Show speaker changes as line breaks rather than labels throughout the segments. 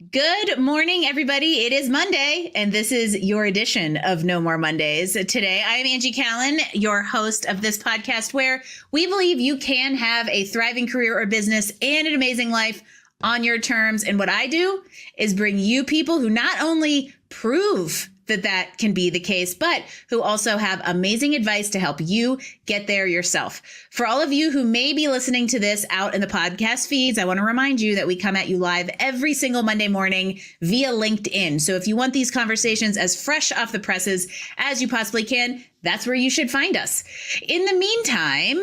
Good morning, everybody. It is Monday, and this is your edition of No More Mondays. Today, I am Angie Callen, your host of this podcast, where we believe you can have a thriving career or business and an amazing life on your terms. And what I do is bring you people who not only prove that can be the case, but who also have amazing advice to help you get there yourself. For all of you who may be listening to this out in the podcast feeds, I want to remind you that we come at you live every single Monday morning via LinkedIn. So if you want these conversations as fresh off the presses as you possibly can, that's where you should find us. In the meantime,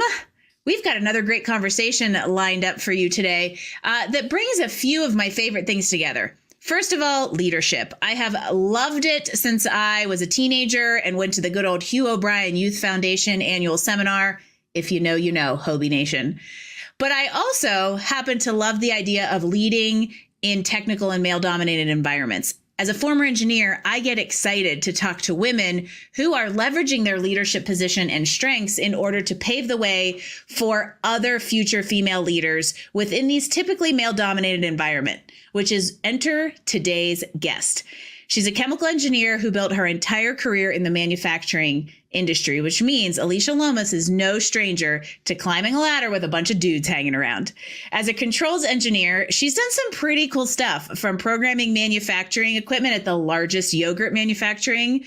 we've got another great conversation lined up for you today that brings a few of my favorite things together. First of all, leadership. I have loved it since I was a teenager and went to the good old Hugh O'Brien Youth Foundation annual seminar. If you know, you know, Hobie Nation. But I also happen to love the idea of leading in technical and male-dominated environments. As a former engineer, I get excited to talk to women who are leveraging their leadership position and strengths in order to pave the way for other future female leaders within these typically male-dominated environment, which is enter today's guest. She's a chemical engineer who built her entire career in the manufacturing industry, which means Alicia Lomas is no stranger to climbing a ladder with a bunch of dudes hanging around. As a controls engineer, she's done some pretty cool stuff, from programming manufacturing equipment at the largest yogurt manufacturing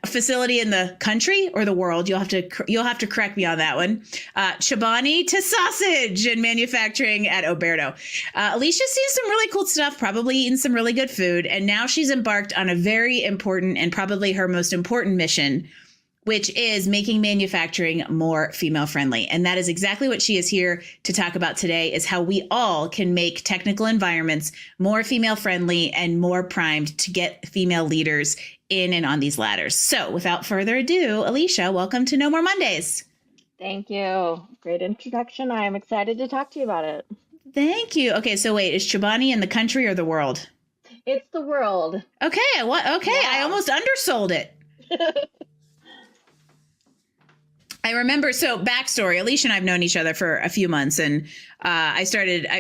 facility in the country or the world. You'll have to correct me on that one. Chobani to sausage and manufacturing at Oberto. Alicia's seen some really cool stuff, probably eaten some really good food, and now she's embarked on a very important and probably her most important mission, which is making manufacturing more female friendly. And that is exactly what she is here to talk about today, is how we all can make technical environments more female friendly and more primed to get female leaders in and on these ladders. So without further ado, Alicia, welcome to No More Mondays.
Thank you. Great introduction. I am excited to talk to you about it.
Thank you. Okay, so wait, is Chobani in the country or the world?
It's the world.
Okay, what? Okay, yeah. I almost undersold it. I remember, so backstory, Alicia and I have known each other for a few months, and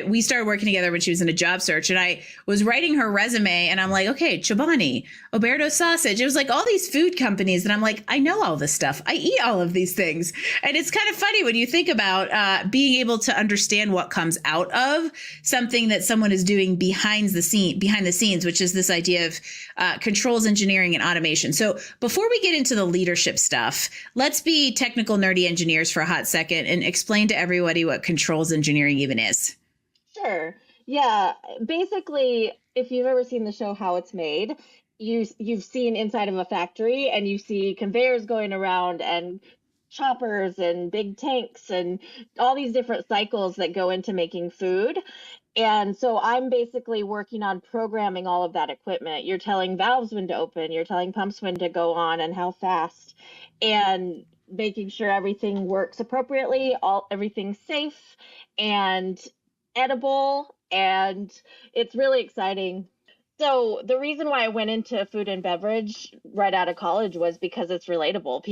we started working together when she was in a job search, and I was writing her resume, and I'm like, okay, Chobani, Oberto sausage. It was like all these food companies, and I'm like, I know all this stuff. I eat all of these things. And it's kind of funny when you think about being able to understand what comes out of something that someone is doing behind the scenes, which is this idea of controls engineering and automation. So before we get into the leadership stuff, let's be technical, nerdy engineers for a hot second and explain to everybody what controls engineering even is.
Sure. Yeah. Basically, if you've ever seen the show How It's Made, you've seen inside of a factory and you see conveyors going around and choppers and big tanks and all these different cycles that go into making food. And so I'm basically working on programming all of that equipment. You're telling valves when to open, you're telling pumps when to go on and how fast, and making sure everything works appropriately, everything's safe and edible, and it's really exciting. So the reason why I went into food and beverage right out of college was because it's relatable.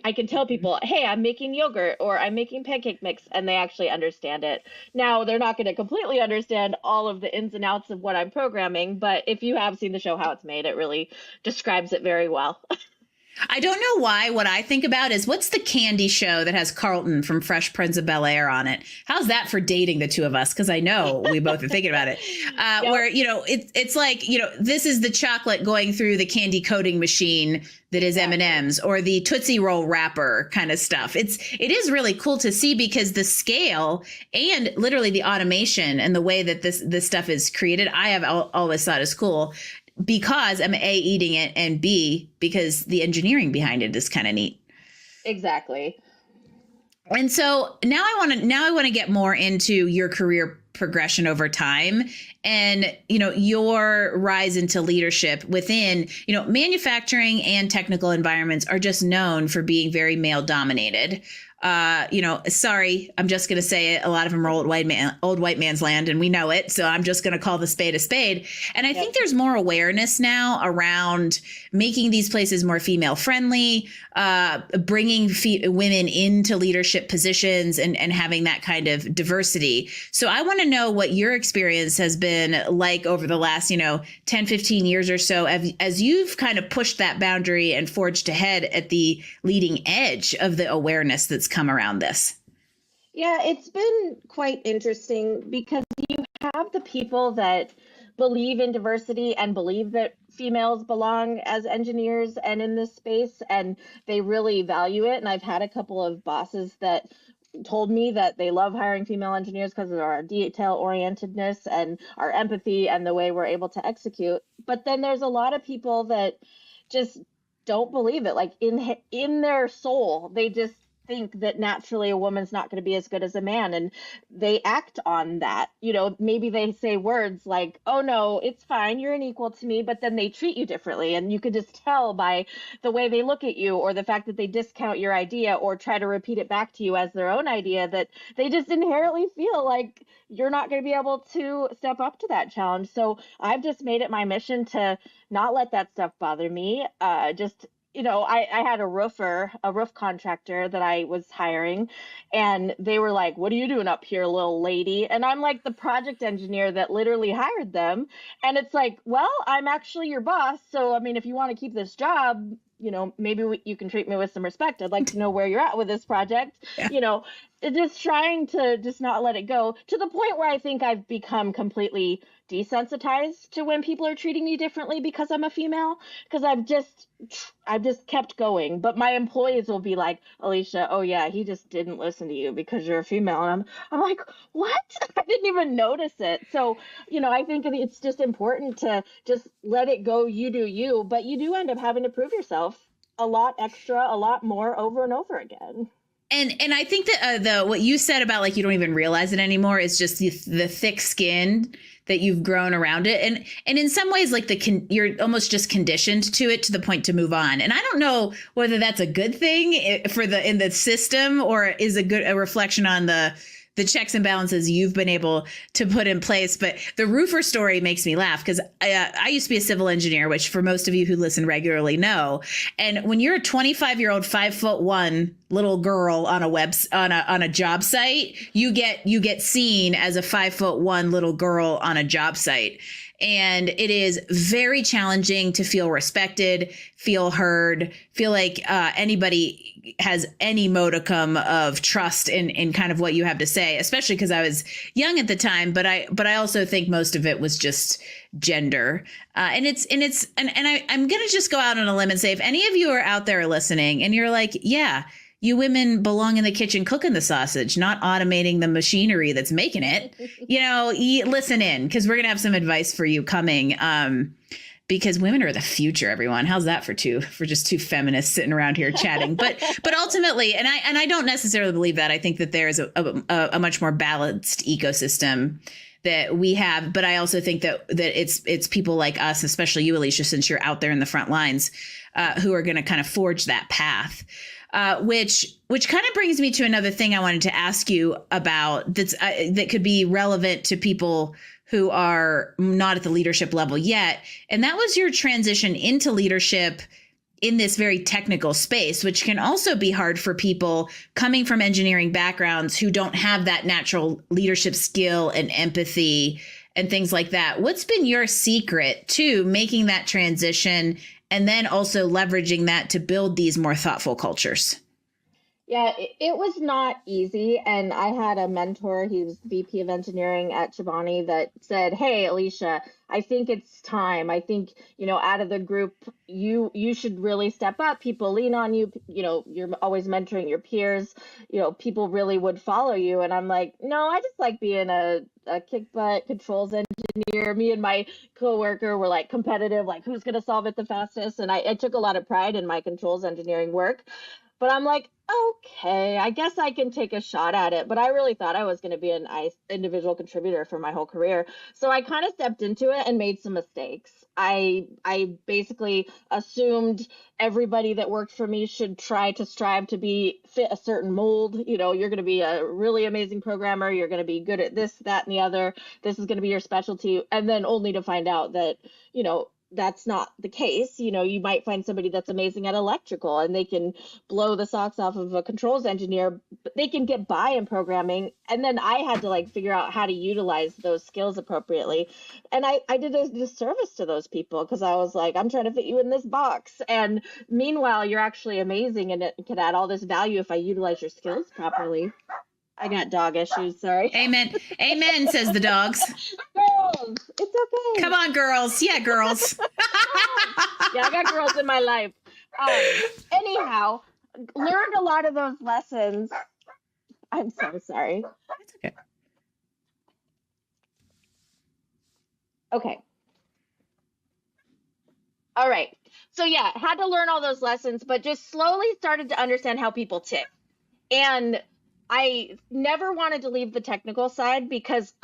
I can tell people, hey, I'm making yogurt or I'm making pancake mix, and they actually understand it. Now, they're not going to completely understand all of the ins and outs of what I'm programming, but if you have seen the show How It's Made, it really describes it very well.
I don't know why. What I think about is, what's the candy show that has Carlton from Fresh Prince of Bel-Air on it? How's that for dating the two of us? Because I know we both are thinking about it. Yep. Where, it's like, this is the chocolate going through the candy coating machine that is M&M's, or the Tootsie Roll wrapper kind of stuff. It is really cool to see, because the scale and literally the automation and the way that this stuff is created, I have always thought is cool. Because I'm A, eating it, and B, because the engineering behind it is kind of neat.
Exactly.
And so now I want to get more into your career progression over time, and your rise into leadership within manufacturing and technical environments are just known for being very male dominated. Sorry, I'm just going to say it. A lot of them are old white man's land, and we know it. So I'm just going to call the spade a spade. And I think there's more awareness now around making these places more female friendly, bringing women into leadership positions and having that kind of diversity. So I want to know what your experience has been like over the last, 10, 15 years or so, as you've kind of pushed that boundary and forged ahead at the leading edge of the awareness that's come around this.
Yeah, it's been quite interesting because you have the people that believe in diversity and believe that females belong as engineers and in this space, and they really value it. And I've had a couple of bosses that told me that they love hiring female engineers because of our detail orientedness and our empathy and the way we're able to execute. But then there's a lot of people that just don't believe it. Like in their soul, they just think that naturally a woman's not going to be as good as a man, and they act on that. Maybe they say words like, oh no, it's fine, you're an equal to me, but then they treat you differently, and you could just tell by the way they look at you or the fact that they discount your idea or try to repeat it back to you as their own idea, that they just inherently feel like you're not going to be able to step up to that challenge. So I've just made it my mission to not let that stuff bother me. I had a roof contractor that I was hiring, and they were like, what are you doing up here, little lady? And I'm like the project engineer that literally hired them. And it's like, well, I'm actually your boss. So, I mean, if you want to keep this job, maybe you can treat me with some respect. I'd like to know where you're at with this project. Yeah. Just trying to just not let it go to the point where I think I've become completely desensitized to when people are treating me differently because I'm a female, because I've just kept going. But my employees will be like, Alicia, oh yeah, he just didn't listen to you because you're a female. And I'm like, what? I didn't even notice it. So, I think it's just important to just let it go. You do you, but you do end up having to prove yourself a lot more over and over again.
And I think that what you said about like you don't even realize it anymore is just the thick skin that you've grown around it, and in some ways like you're almost just conditioned to it to the point to move on. And I don't know whether that's a good thing in the system or is a reflection on the checks and balances you've been able to put in place. But the roofer story makes me laugh because I used to be a civil engineer, which for most of you who listen regularly know. And when you're a 25-year-old, 5'1" little girl on a job site, you get seen as a 5'1" little girl on a job site. And it is very challenging to feel respected, feel heard, feel like anybody has any modicum of trust in kind of what you have to say, especially because I was young at the time. But I also think most of it was just gender. I'm going to just go out on a limb and say, if any of you are out there listening and you're like, yeah, you women belong in the kitchen cooking the sausage, not automating the machinery that's making it. Listen in, because we're going to have some advice for you coming. Because women are the future, everyone. How's that for just two feminists sitting around here chatting? But ultimately, and I don't necessarily believe that. I think that there is a much more balanced ecosystem that we have. But I also think that it's people like us, especially you, Alicia, since you're out there in the front lines, who are going to kind of forge that path. Which kind of brings me to another thing I wanted to ask you about that could be relevant to people who are not at the leadership level yet. And that was your transition into leadership in this very technical space, which can also be hard for people coming from engineering backgrounds who don't have that natural leadership skill and empathy and things like that. What's been your secret to making that transition and then also leveraging that to build these more thoughtful cultures?
Yeah, it was not easy. And I had a mentor, he was VP of engineering at Chobani, that said, hey, Alicia, I think it's time. I think, out of the group, you should really step up. People lean on you. You're always mentoring your peers. People really would follow you. And I'm like, no, I just like being a kick butt controls engineer. Me and my coworker were like competitive, like who's going to solve it the fastest. And I took a lot of pride in my controls engineering work. But I'm like, okay, I guess I can take a shot at it. But I really thought I was going to be an individual contributor for my whole career. So I kind of stepped into it and made some mistakes. I basically assumed everybody that worked for me should try to strive to be fit a certain mold. You know, you're going to be a really amazing programmer. You're going to be good at this, that, and the other. This is going to be your specialty. And then only to find out that, you know, that's not the case. You know, you might find somebody that's amazing at electrical and they can blow the socks off of a controls engineer, but they can get by in programming. And then I had to like figure out how to utilize those skills appropriately. And I did a disservice to those people because I was like, I'm trying to fit you in this box. And meanwhile, you're actually amazing and it can add all this value if I utilize your skills properly. I got dog issues, sorry.
Amen. Amen, says the dogs.
Girls, it's okay.
Come on, girls. Yeah, girls.
Yeah, I got girls in my life. Anyhow, learned a lot of those lessons. I'm so sorry.
That's okay.
Okay. All right. So yeah, had to learn all those lessons, but just slowly started to understand how people tick. And I never wanted to leave the technical side because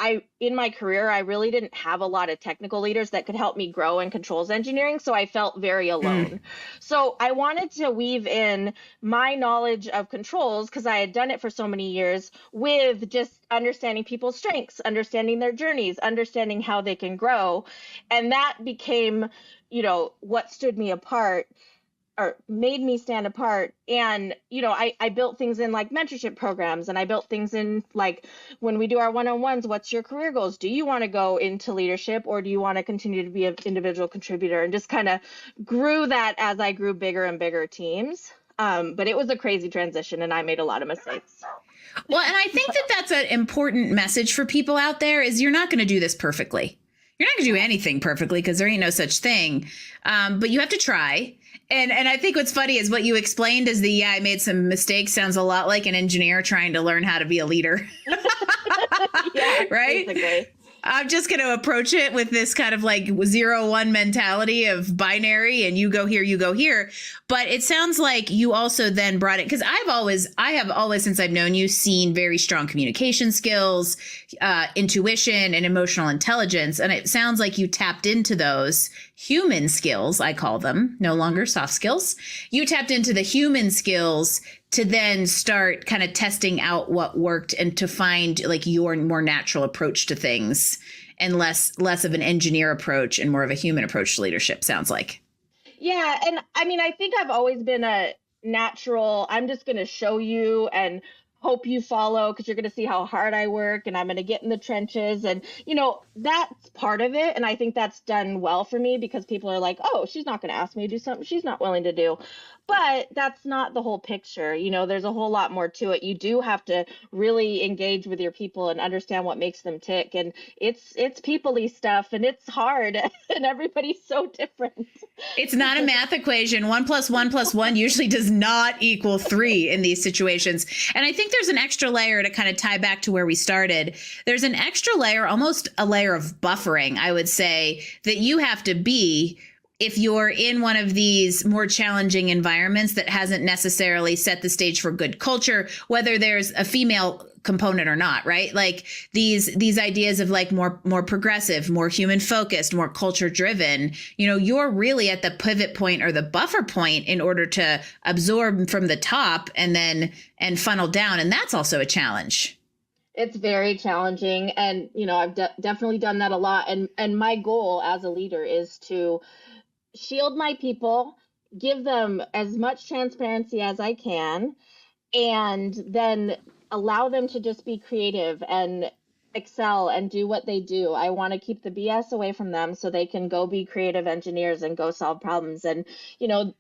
in my career, I really didn't have a lot of technical leaders that could help me grow in controls engineering. So I felt very alone. So I wanted to weave in my knowledge of controls because I had done it for so many years with just understanding people's strengths, understanding their journeys, understanding how they can grow. And that became, you know, what stood me apart or made me stand apart. And, you know, I built things in like mentorship programs and I built things in like when we do our one-on-ones, what's your career goals? Do you want to go into leadership or do you want to continue to be an individual contributor? And just kind of grew that as I grew bigger and bigger teams. But it was a crazy transition and I made a lot of mistakes.
Well, and I think that that's an important message for people out there is you're not going to do this perfectly. You're not going to do anything perfectly because there ain't no such thing. But you have to try. And I think what's funny is what you explained is I made some mistakes sounds a lot like an engineer trying to learn how to be a leader.
Yeah,
right?
Basically.
I'm just going to approach it with this kind of like 0-1 mentality of binary and you go here, you go here. But it sounds like you also then brought it because I have always, since I've known you, seen very strong communication skills, intuition and emotional intelligence. And it sounds like you tapped into those human skills. I call them no longer soft skills. You tapped into the human skills to then start kind of testing out what worked and to find like your more natural approach to things and less of an engineer approach and more of a human approach to leadership, sounds like.
Yeah. And I mean, I think I've always been a natural, I'm just going to show you and hope you follow because you're going to see how hard I work and I'm going to get in the trenches. And, you know, that's part of it. And I think that's done well for me because people are like, oh, she's not going to ask me to do something she's not willing to do. But that's not the whole picture. You know, there's a whole lot more to it. You do have to really engage with your people and understand what makes them tick. And it's people-y stuff and it's hard and everybody's so different.
It's not a math equation. 1 + 1 + 1 usually does not equal 3 in these situations. And I think there's an extra layer to kind of tie back to where we started. There's an extra layer, almost a layer of buffering, I would say, that you have to be if you're in one of these more challenging environments that hasn't necessarily set the stage for good culture, whether there's a female component or not, right? Like these ideas of like more progressive, more human focused, more culture driven, you know, you're really at the pivot point or the buffer point in order to absorb from the top and funnel down. And that's also a challenge.
It's very challenging. And, you know, I've definitely done that a lot. And my goal as a leader is to shield my people, give them as much transparency as I can, and then allow them to just be creative and excel and do what they do. I want to keep the BS away from them so they can go be creative engineers and go solve problems. And, you know,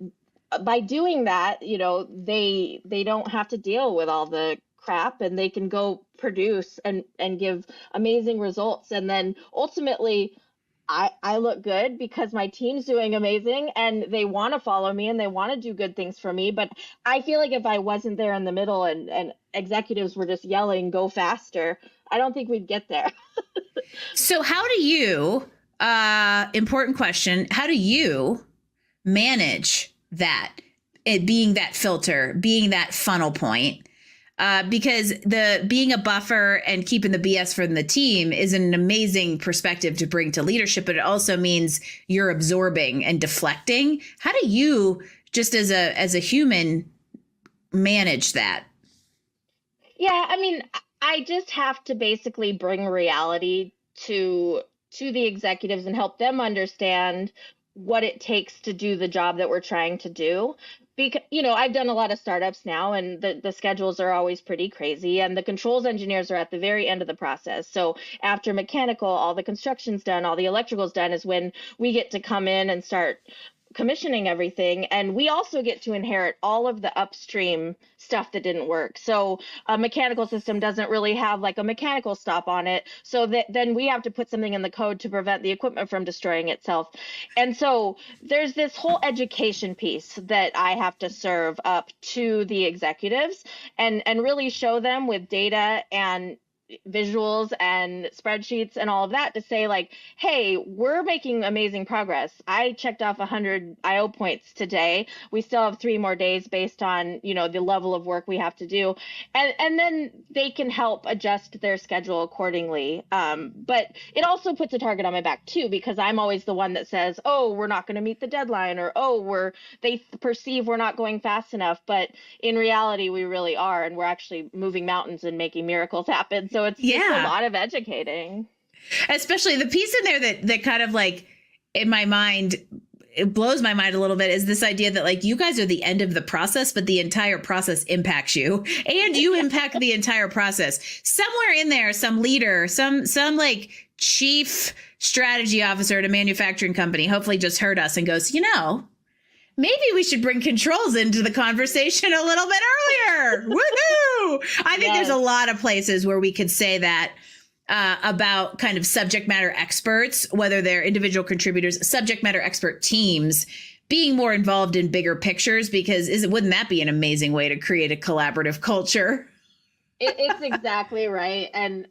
by doing that, you know, they don't have to deal with all the crap and they can go produce and give amazing results. And then ultimately, I look good because my team's doing amazing and they want to follow me and they want to do good things for me. But I feel like if I wasn't there in the middle and executives were just yelling, go faster, I don't think we'd get there.
So how do you, important question, how do you manage that? it being that filter, being that funnel point. Because being a buffer and keeping the BS from the team is an amazing perspective to bring to leadership, but it also means you're absorbing and deflecting. How do you, just as a human, manage that?
Yeah, I mean, I just have to basically bring reality to the executives and help them understand what it takes to do the job that we're trying to do. Because, I've done a lot of startups now, and the schedules are always pretty crazy, and the controls engineers are at the very end of the process. So after mechanical, all the construction's done, all the electrical's done, is when we get to come in and start commissioning everything, and we also get to inherit all of the upstream stuff that didn't work. So a mechanical system doesn't really have like a mechanical stop on it, so that then we have to put something in the code to prevent the equipment from destroying itself. And so there's this whole education piece that I have to serve up to the executives and really show them with data and visuals and spreadsheets and all of that to say, like, hey, we're making amazing progress. I checked off 100 IO points today. We still have 3 more days based on, the level of work we have to do. And then they can help adjust their schedule accordingly. But it also puts a target on my back too, because I'm always the one that says, oh, we're not going to meet the deadline, or, oh, they perceive we're not going fast enough. But in reality, we really are. And we're actually moving mountains and making miracles happen. So it's a lot of educating.
Especially the piece in there that kind of like, in my mind, it blows my mind a little bit, is this idea that like you guys are the end of the process, but the entire process impacts you and you impact the entire process. Somewhere in there, some leader, some like chief strategy officer at a manufacturing company hopefully just heard us and goes, maybe we should bring controls into the conversation a little bit earlier. Woohoo! I think there's a lot of places where we could say that about kind of subject matter experts, whether they're individual contributors, subject matter expert teams, being more involved in bigger pictures, because wouldn't that be an amazing way to create a collaborative culture?
It's exactly right. And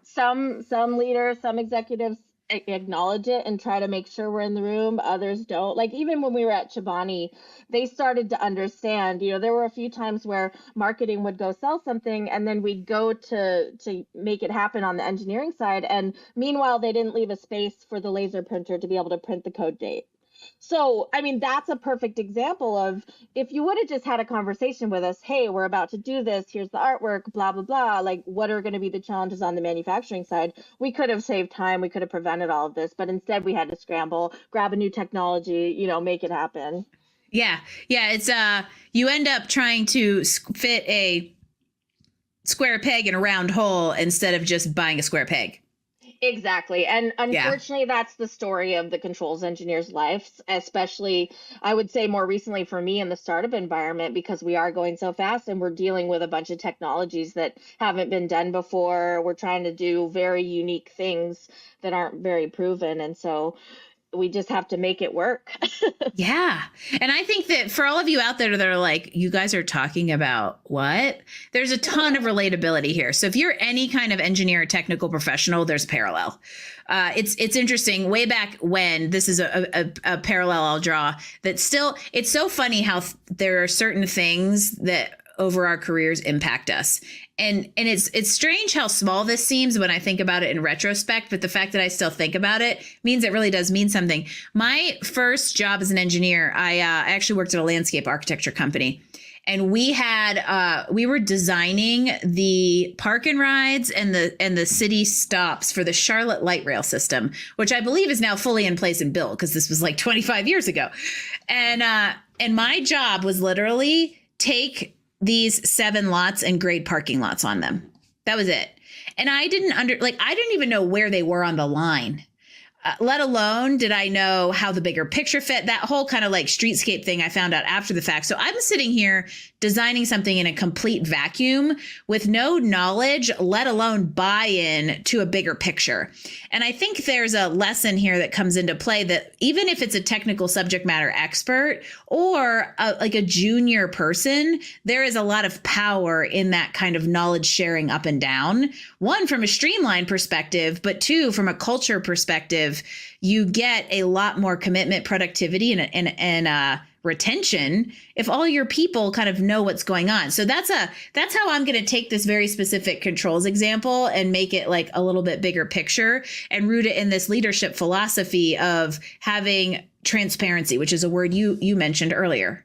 some leaders, some executives acknowledge it and try to make sure we're in the room. Others don't. Like even when we were at Chobani, they started to understand, there were a few times where marketing would go sell something and then we'd go to make it happen on the engineering side. And meanwhile, they didn't leave a space for the laser printer to be able to print the code date. So, I mean, that's a perfect example of if you would have just had a conversation with us, hey, we're about to do this, here's the artwork, blah, blah, blah, like what are going to be the challenges on the manufacturing side? We could have saved time, we could have prevented all of this, but instead we had to scramble, grab a new technology, make it happen.
Yeah. It's you end up trying to fit a square peg in a round hole instead of just buying a square peg.
Exactly. And unfortunately, that's the story of the controls engineers' lives, especially, I would say more recently for me in the startup environment, because we are going so fast and we're dealing with a bunch of technologies that haven't been done before. We're trying to do very unique things that aren't very proven. And so we just have to make it work.
Yeah. And I think that for all of you out there that are like, you guys are talking about what? There's a ton of relatability here. So if you're any kind of engineer or technical professional, there's a parallel. It's interesting. Way back when, this is a parallel I'll draw, that still, it's so funny how there are certain things that over our careers impact us. And it's strange how small this seems when I think about it in retrospect, but the fact that I still think about it means it really does mean something. My first job as an engineer, I actually worked at a landscape architecture company, and we were designing the park and rides and the city stops for the Charlotte light rail system, which I believe is now fully in place and built because this was like 25 years ago. And my job was literally take these 7 lots and grade parking lots on them. That was it. And I didn't even know where they were on the line. Let alone did I know how the bigger picture fit. That whole kind of like streetscape thing I found out after the fact. So I'm sitting here designing something in a complete vacuum with no knowledge, let alone buy-in to a bigger picture. And I think there's a lesson here that comes into play that even if it's a technical subject matter expert or like a junior person, there is a lot of power in that kind of knowledge sharing up and down. One, from a streamline perspective, but 2, from a culture perspective, you get a lot more commitment, productivity, and retention if all your people kind of know what's going on. So that's how I'm going to take this very specific controls example and make it like a little bit bigger picture and root it in this leadership philosophy of having transparency, which is a word you mentioned earlier.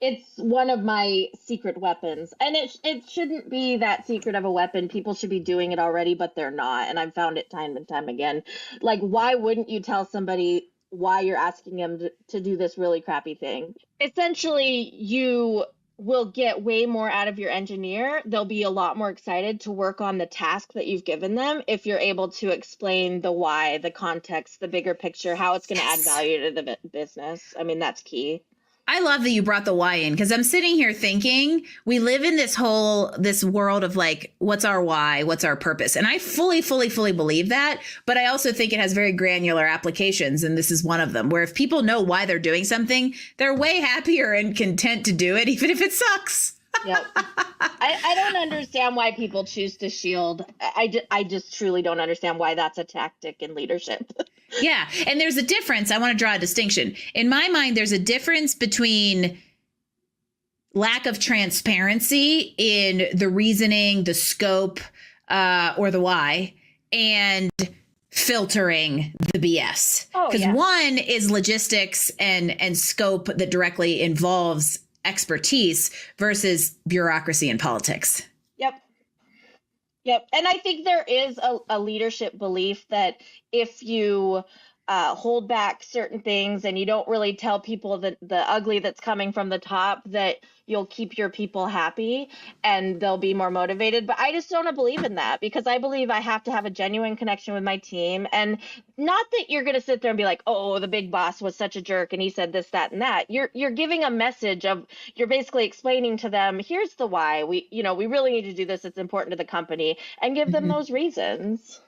It's one of my secret weapons, and it shouldn't be that secret of a weapon. People should be doing it already, but they're not. And I've found it time and time again. Like, why wouldn't you tell somebody why you're asking them to do this really crappy thing? Essentially, you will get way more out of your engineer. They'll be a lot more excited to work on the task that you've given them if you're able to explain the why, the context, the bigger picture, how it's going to add value to the business. I mean, that's key.
I love that you brought the why in, because I'm sitting here thinking we live in this world of like, what's our why? What's our purpose? And I fully believe that. But I also think it has very granular applications. And this is one of them, where if people know why they're doing something, they're way happier and content to do it, even if it sucks.
Yep. I don't understand why people choose to shield. I just truly don't understand why that's a tactic in leadership.
Yeah. And there's a difference. I want to draw a distinction. In my mind, there's a difference between lack of transparency in the reasoning, the scope, or the why, and filtering the BS. Because one is logistics and scope that directly involves expertise versus bureaucracy and politics.
Yep. And I think there is a leadership belief that if you hold back certain things and you don't really tell people the ugly that's coming from the top, that you'll keep your people happy and they'll be more motivated. But I just don't believe in that, because I believe I have to have a genuine connection with my team. And not that you're going to sit there and be like, oh, the big boss was such a jerk and he said this, that, and that. You're giving a message of, you're basically explaining to them, here's the why. We really need to do this. It's important to the company, and give them those reasons.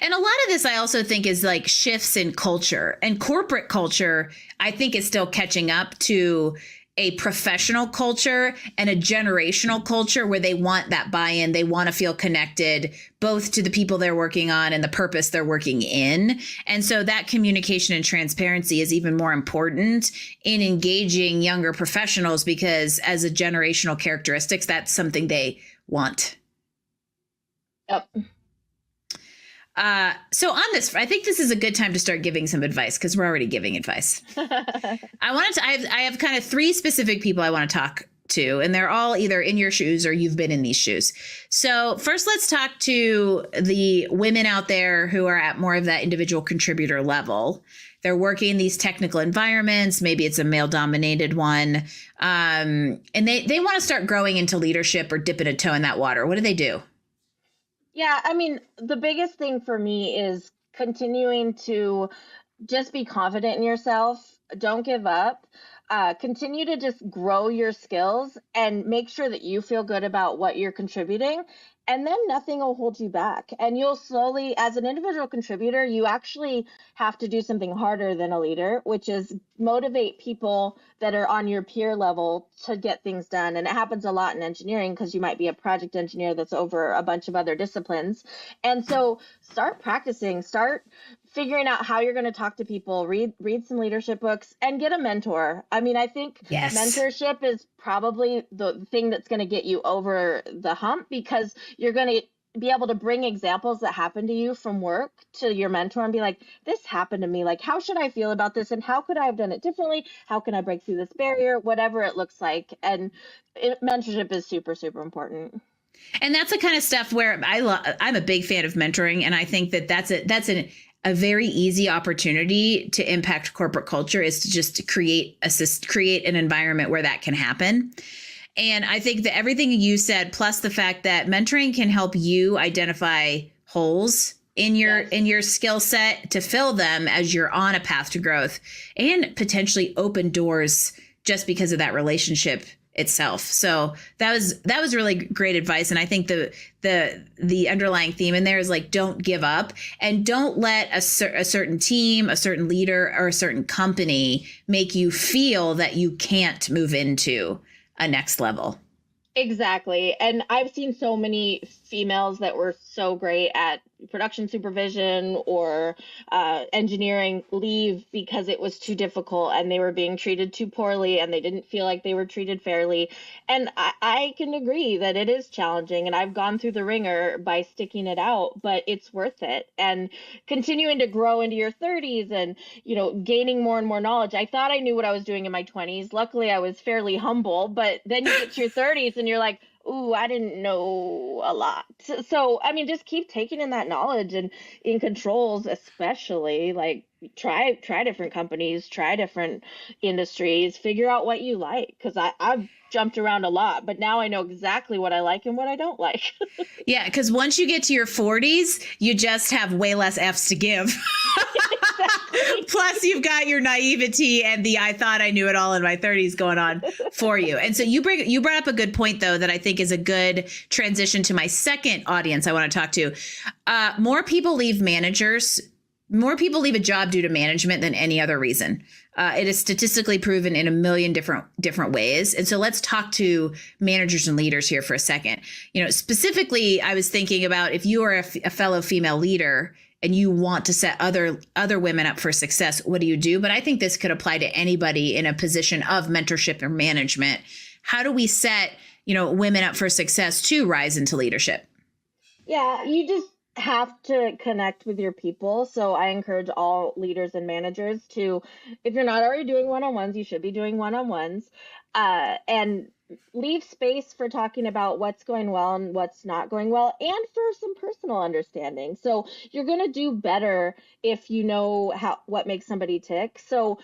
And a lot of this, I also think, is like shifts in culture, and corporate culture, I think, is still catching up to a professional culture and a generational culture where they want that buy-in. They want to feel connected both to the people they're working on and the purpose they're working in. And so that communication and transparency is even more important in engaging younger professionals, because as a generational characteristics, that's something they want.
Yep.
So on this, I think this is a good time to start giving some advice, because we're already giving advice. I have kind of three specific people I want to talk to, and they're all either in your shoes or you've been in these shoes. So first, let's talk to the women out there who are at more of that individual contributor level. They're working in these technical environments. Maybe it's a male dominated one. And they want to start growing into leadership or dipping a toe in that water. What do they do?
Yeah, I mean, the biggest thing for me is continuing to just be confident in yourself. Don't give up. Continue to just grow your skills and make sure that you feel good about what you're contributing. And then nothing will hold you back. And you'll slowly, as an individual contributor, you actually have to do something harder than a leader, which is motivate people that are on your peer level to get things done. And it happens a lot in engineering, because you might be a project engineer that's over a bunch of other disciplines. And so start practicing, start figuring out how you're going to talk to people, read some leadership books, and get a mentor. I mean, I think mentorship is probably the thing that's going to get you over the hump, because you're going to be able to bring examples that happen to you from work to your mentor and be like, this happened to me. Like, how should I feel about this? And how could I have done it differently? How can I break through this barrier? Whatever it looks like. And mentorship is super, super important.
And that's the kind of stuff where I'm a big fan of mentoring. And I think that that's a very easy opportunity to impact corporate culture, is to just create an environment where that can happen. And I think that everything you said, plus the fact that mentoring can help you identify holes in your skill set to fill them as you're on a path to growth, and potentially open doors just because of that relationship itself. So that was really great advice. And I think the underlying theme in there is like, don't give up, and don't let a certain team, a certain leader, or a certain company make you feel that you can't move into a next level.
Exactly. And I've seen so many females that were so great at production supervision or engineering leave because it was too difficult and they were being treated too poorly and they didn't feel like they were treated fairly. And I can agree that it is challenging, and I've gone through the ringer by sticking it out, but it's worth it. And continuing to grow into your 30s and, gaining more and more knowledge. I thought I knew what I was doing in my 20s. Luckily, I was fairly humble, but then you get to your 30s and you're like, ooh, I didn't know a lot. So, I mean, just keep taking in that knowledge, and in controls, especially, like try different companies, try different industries, figure out what you like. Cause I've jumped around a lot, but now I know exactly what I like and what I don't like.
Yeah. Cause once you get to your 40s, you just have way less F's to give. Plus you've got your naivety and the I thought I knew it all in my 30s going on for you. And so you brought up a good point, though, that I think is a good transition to my second audience I want to talk to. More people leave a job due to management than any other reason. It is statistically proven in a million different ways. And so let's talk to managers and leaders here for a second. Specifically, I was thinking about if you are a fellow female leader and you want to set other women up for success, what do you do? But I think this could apply to anybody in a position of mentorship or management. How do we set, women up for success to rise into leadership?
Yeah, you just have to connect with your people. So I encourage all leaders and managers to, if you're not already doing one-on-ones, you should be doing one-on-ones, and leave space for talking about what's going well and what's not going well, and for some personal understanding. So you're going to do better if you know what makes somebody tick. So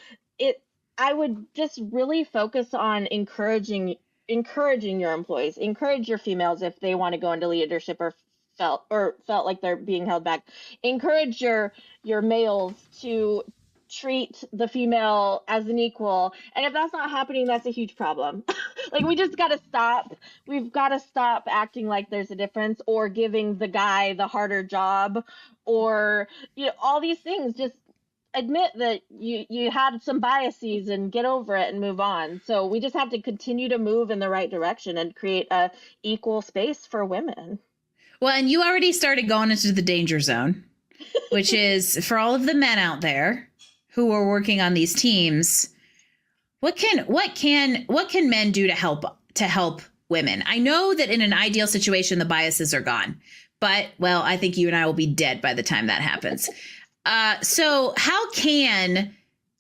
I would just really focus on encouraging your employees, encourage your females if they want to go into leadership or felt like they're being held back. Encourage your males to treat the female as an equal. And if that's not happening, that's a huge problem. Like, we just got to stop. We've got to stop acting like there's a difference, or giving the guy the harder job, or, all these things. Just admit that you had some biases and get over it and move on. So we just have to continue to move in the right direction and create a equal space for women.
Well, and you already started going into the danger zone, which is for all of the men out there who are working on these teams. What can men do to help women? I know that in an ideal situation, the biases are gone, but I think you and I will be dead by the time that happens. So how can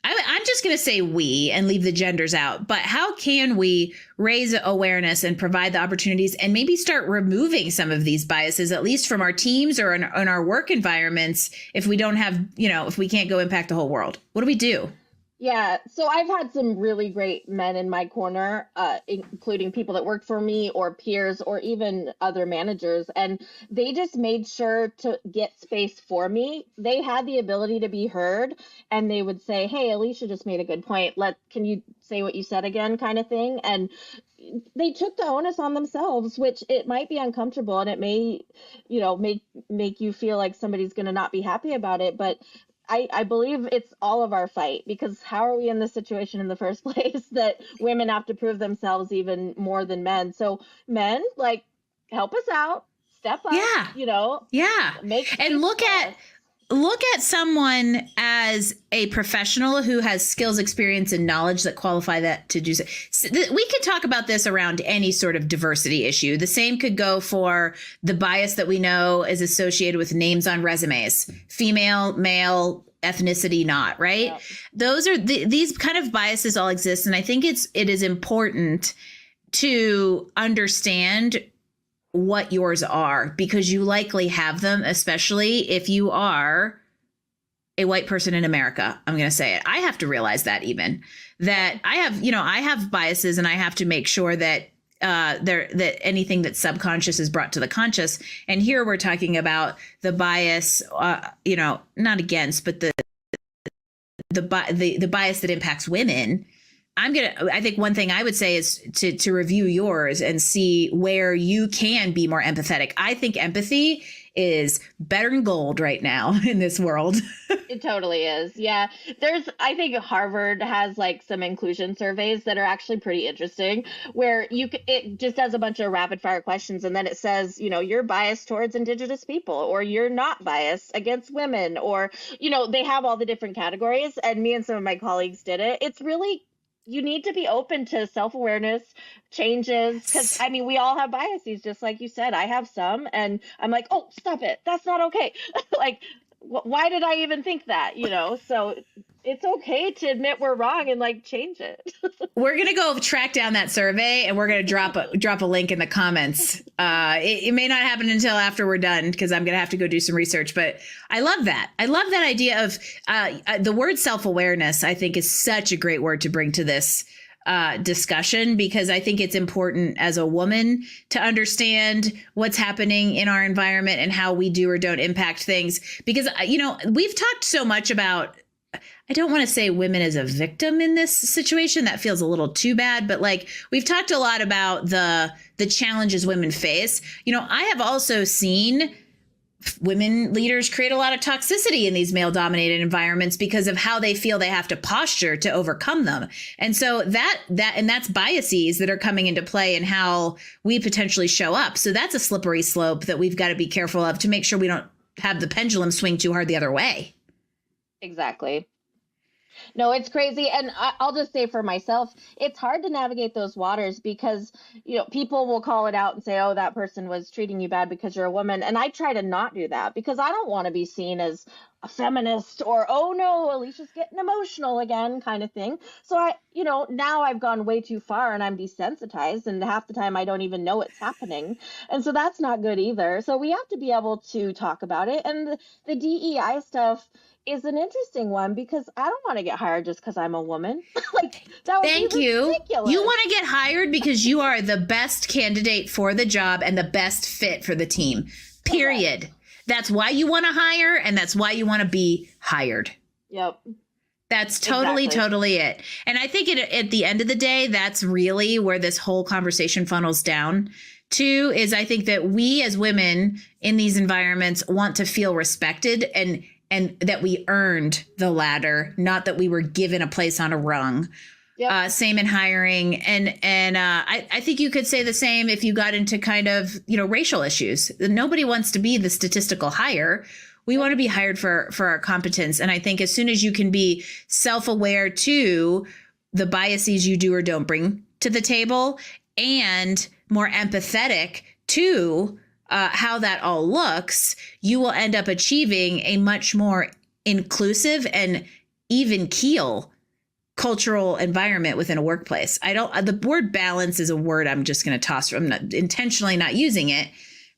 I'm just going to say we and leave the genders out, but how can we raise awareness and provide the opportunities and maybe start removing some of these biases, at least from our teams or in our work environments, if we don't have, if we can't go impact the whole world? What do we do?
Yeah, so I've had some really great men in my corner, including people that worked for me or peers or even other managers, and they just made sure to get space for me. They had the ability to be heard, and they would say, "Hey, Alicia just made a good point. Can you say what you said again?" kind of thing. And they took the onus on themselves, which it might be uncomfortable, and it may, make you feel like somebody's going to not be happy about it, but I believe it's all of our fight, because how are we in this situation in the first place that women have to prove themselves even more than men? So men, help us out, step up,
Yeah. And look at someone as a professional who has skills, experience, and knowledge that qualify that to do so. We could talk about this around any sort of diversity issue. The same could go for the bias that we know is associated with names on resumes: female, male, ethnicity, not, right? Yep. Those are these kind of biases all exist. And I think it is important to understand what yours are, because you likely have them, especially if you are a white person in America. I'm going to say it. I have to realize that I have biases, and I have to make sure that that anything that's subconscious is brought to the conscious. And here we're talking about the bias, not against, but the bias that impacts women. I think one thing I would say is to review yours and see where you can be more empathetic. I think empathy is better than gold right now in this world.
It totally is. Yeah. I think Harvard has like some inclusion surveys that are actually pretty interesting where it just does a bunch of rapid fire questions and then it says, you're biased towards Indigenous people or you're not biased against women or, they have all the different categories and me and some of my colleagues did it. It's really, you need to be open to self-awareness changes because we all have biases, just like you said. I have some and I'm like, oh, stop it, that's not okay. Like, why did I even think that? So it's okay to admit we're wrong and like change it.
We're going to go track down that survey and we're going to drop a link in the comments. It may not happen until after we're done because I'm going to have to go do some research, but I love that. I love that idea of the word self-awareness. I think is such a great word to bring to this discussion because I think it's important as a woman to understand what's happening in our environment and how we do or don't impact things. Because, we've talked so much about, I don't want to say women as a victim in this situation. That feels a little too bad. But like we've talked a lot about the challenges women face. I have also seen women leaders create a lot of toxicity in these male dominated environments because of how they feel they have to posture to overcome them. And so that's biases that are coming into play in how we potentially show up. So that's a slippery slope that we've got to be careful of to make sure we don't have the pendulum swing too hard the other way.
Exactly. No, it's crazy. And I'll just say for myself, it's hard to navigate those waters because, people will call it out and say, oh, that person was treating you bad because you're a woman. And I try to not do that because I don't want to be seen as a feminist or, oh, no, Alicia's getting emotional again kind of thing. So now I've gone way too far and I'm desensitized and half the time I don't even know it's happening. And so that's not good either. So we have to be able to talk about it. And the DEI stuff is an interesting one because I don't want to get hired just because I'm a woman. Like that would
Thank
be
you.
ridiculous.
You want to get hired because you are the best candidate for the job and the best fit for the team. Period. Correct. That's why you want to hire and that's why you want to be hired.
Yep.
That's totally it. And I think at the end of the day, that's really where this whole conversation funnels down to is I think that we as women in these environments want to feel respected and that we earned the ladder, not that we were given a place on a rung. Yep. Same in hiring. And I think you could say the same if you got into kind of, racial issues. Nobody wants to be the statistical hire. We want to be hired for our competence. And I think as soon as you can be self-aware to the biases you do or don't bring to the table and more empathetic to how that all looks, you will end up achieving a much more inclusive and even keel cultural environment within a workplace. The word balance is a word I'm just going to toss. I'm not intentionally not using it,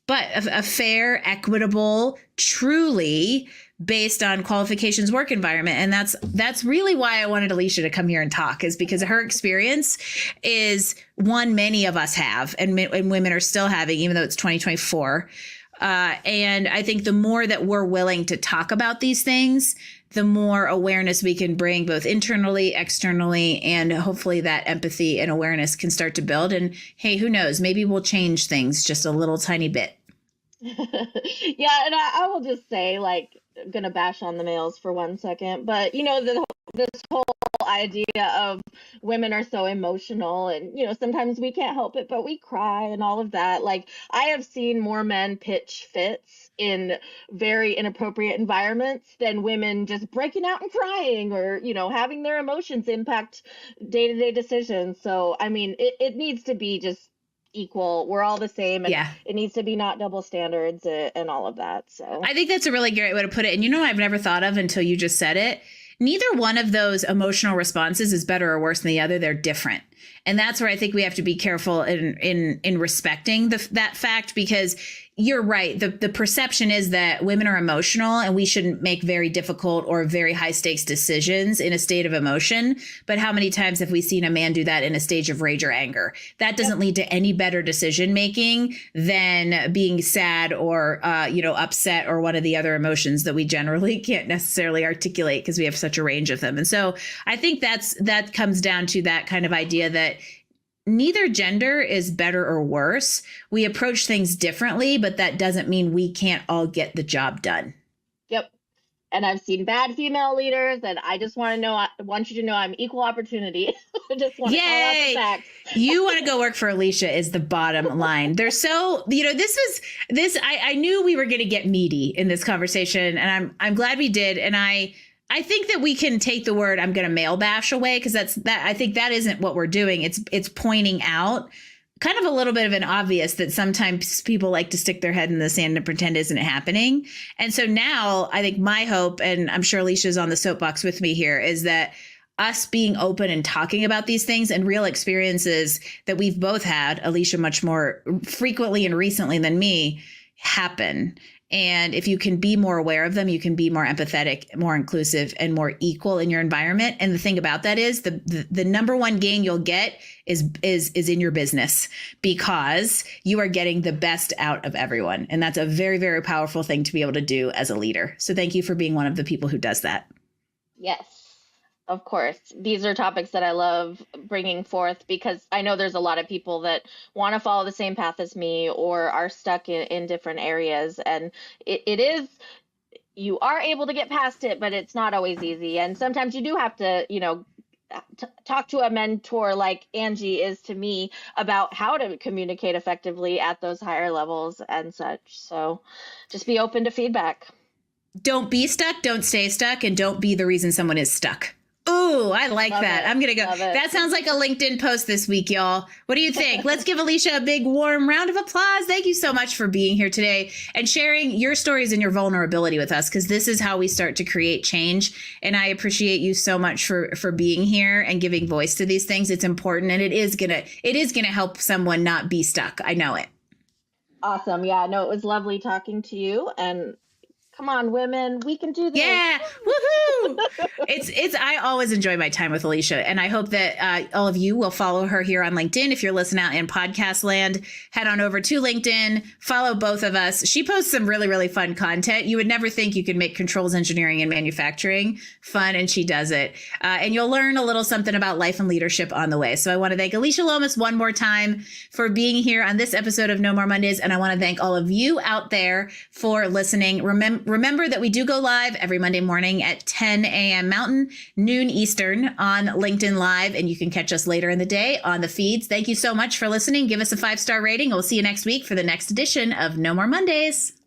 but a fair, equitable, truly based on qualifications work environment. And that's really why I wanted Alicia to come here and talk, is because her experience is one many of us have and women are still having, even though it's 2024. And I think the more that we're willing to talk about these things, the more awareness we can bring both internally, externally, and hopefully that empathy and awareness can start to build. And hey, who knows, maybe we'll change things just a little tiny bit.
Yeah, and I will just say, like, I'm gonna bash on the males for 1 second, but this whole idea of women are so emotional and sometimes we can't help it but we cry and all of that. Like, I have seen more men pitch fits in very inappropriate environments than women just breaking out and crying or having their emotions impact day-to-day decisions. So I mean, it needs to be just equal. We're all the same, and it needs to be not double standards and all of that. So
I think that's a really great way to put it. And I've never thought of until you just said it. Neither one of those emotional responses is better or worse than the other. They're different. And that's where I think we have to be careful in respecting that fact, because you're right. The perception is that women are emotional and we shouldn't make very difficult or very high stakes decisions in a state of emotion. But how many times have we seen a man do that in a stage of rage or anger? That doesn't lead to any better decision making than being sad or, upset or one of the other emotions that we generally can't necessarily articulate because we have such a range of them. And so I think that comes down to that kind of idea that neither gender is better or worse. We approach things differently, but that doesn't mean we can't all get the job done.
Yep. And I've seen bad female leaders, and I just want you to know I'm equal opportunity. I just want to call out the facts.
You want to go work for Alicia is the bottom line. They're so, I knew we were going to get meaty in this conversation, and I'm glad we did. And I think that we can take the word "I'm going to male bash" away, because I think that isn't what we're doing. It's pointing out kind of a little bit of an obvious that sometimes people like to stick their head in the sand and pretend isn't happening. And so now I think my hope, and I'm sure Alicia's on the soapbox with me here, is that us being open and talking about these things and real experiences that we've both had, Alicia much more frequently and recently than me, happen. And if you can be more aware of them, you can be more empathetic, more inclusive, and more equal in your environment. And the thing about that is the number one gain you'll get is in your business, because you are getting the best out of everyone. And that's a very, very powerful thing to be able to do as a leader. So thank you for being one of the people who does that.
Yes. Of course. These are topics that I love bringing forth, because I know there's a lot of people that want to follow the same path as me or are stuck in different areas. And it is, you are able to get past it, but it's not always easy. And sometimes you do have to, talk to a mentor like Angie is to me about how to communicate effectively at those higher levels and such. So just be open to feedback.
Don't be stuck, don't stay stuck, and don't be the reason someone is stuck. Oh, I like that. I'm going to go. That sounds like a LinkedIn post this week, y'all. What do you think? Let's give Alicia a big, warm round of applause. Thank you so much for being here today and sharing your stories and your vulnerability with us, because this is how we start to create change. And I appreciate you so much for being here and giving voice to these things. It's important, and it is gonna help someone not be stuck. I know it.
Awesome. Yeah, no, it was lovely talking to you, and come on, women, we can do this.
Yeah. Woohoo. I always enjoy my time with Alicia, and I hope that all of you will follow her here on LinkedIn. If you're listening out in podcast land, head on over to LinkedIn, follow both of us. She posts some really, really fun content. You would never think you could make controls engineering and manufacturing fun, and she does it. And you'll learn a little something about life and leadership on the way. So I want to thank Alicia Lomas one more time for being here on this episode of No More Mondays. And I want to thank all of you out there for listening. Remember that we do go live every Monday morning at 10 a.m. Mountain, noon Eastern on LinkedIn Live, and you can catch us later in the day on the feeds. Thank you so much for listening. Give us a 5-star rating. We'll see you next week for the next edition of No More Mondays.